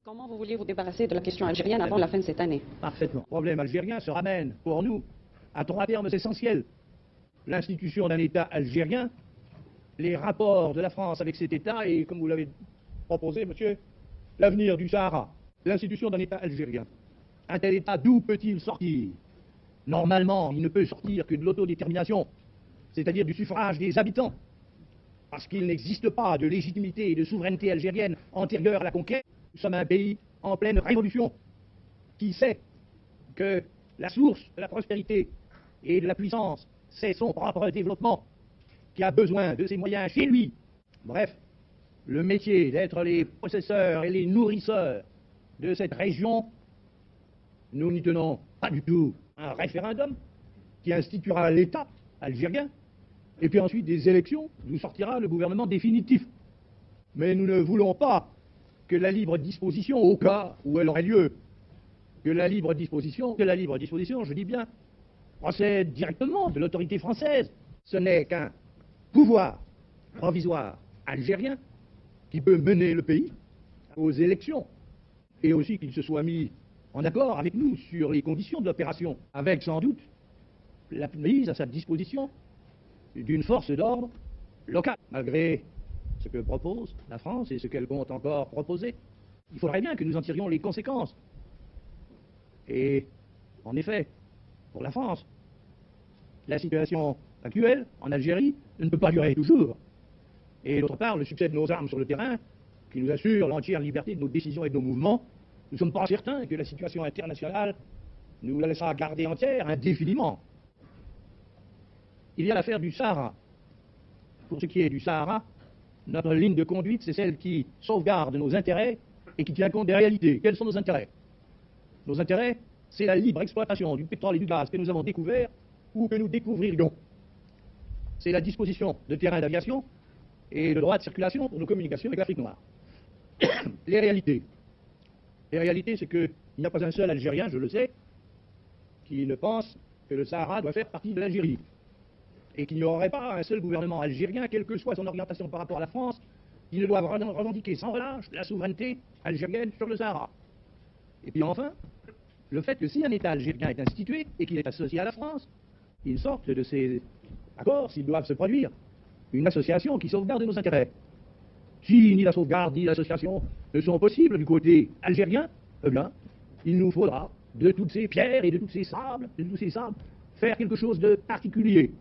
Comment vous voulez vous débarrasser de la question algérienne avant la fin de cette année? Parfaitement. Le problème algérien se ramène, pour nous, à trois termes essentiels. L'institution d'un État algérien, les rapports de la France avec cet État et, comme vous l'avez proposé, monsieur, l'avenir du Sahara. L'institution d'un État algérien. Un tel État, d'où peut-il sortir? Normalement, il ne peut sortir que de l'autodétermination, c'est-à-dire du suffrage des habitants. Parce qu'il n'existe pas de légitimité et de souveraineté algérienne antérieure à la conquête. Nous sommes un pays en pleine révolution qui sait que la source de la prospérité et de la puissance, c'est son propre développement, qui a besoin de ses moyens chez lui. Bref, le métier d'être les possesseurs et les nourrisseurs de cette région, nous n'y tenons pas du tout. Un référendum qui instituera l'État algérien, et puis ensuite des élections, d'où sortira le gouvernement définitif. Mais nous ne voulons pas que la libre disposition, au cas où elle aurait lieu, que la libre disposition, je dis bien, procède directement de l'autorité française. Ce n'est qu'un pouvoir provisoire algérien qui peut mener le pays aux élections, et aussi qu'il se soit mis en accord avec nous sur les conditions de l'opération, avec sans doute la mise à sa disposition d'une force d'ordre locale, malgré ce que propose la France et ce qu'elle compte encore proposer. Il faudrait bien que nous en tirions les conséquences. Et, en effet, pour la France, la situation actuelle en Algérie ne peut pas durer toujours. Et d'autre part, le succès de nos armes sur le terrain, qui nous assure l'entière liberté de nos décisions et de nos mouvements, nous ne sommes pas certains que la situation internationale nous la laissera garder entière indéfiniment. Il y a l'affaire du Sahara. Pour ce qui est du Sahara, notre ligne de conduite, c'est celle qui sauvegarde nos intérêts et qui tient compte des réalités. Quels sont nos intérêts? Nos intérêts, c'est la libre exploitation du pétrole et du gaz que nous avons découvert ou que nous découvririons. C'est la disposition de terrains d'aviation et de droits de circulation pour nos communications avec l'Afrique noire. Les réalités. Les réalités, c'est qu'il n'y a pas un seul Algérien, je le sais, qui ne pense que le Sahara doit faire partie de l'Algérie. Et qu'il n'y aurait pas un seul gouvernement algérien, quelle que soit son orientation par rapport à la France, qui ne doive revendiquer sans relâche la souveraineté algérienne sur le Sahara. Et puis enfin, le fait que si un État algérien est institué et qu'il est associé à la France, il sorte de ces accords, s'ils doivent se produire, une association qui sauvegarde nos intérêts. Si ni la sauvegarde ni l'association ne sont possibles du côté algérien, eh bien, il nous faudra de toutes ces pierres et de tous ces sables, faire quelque chose de particulier.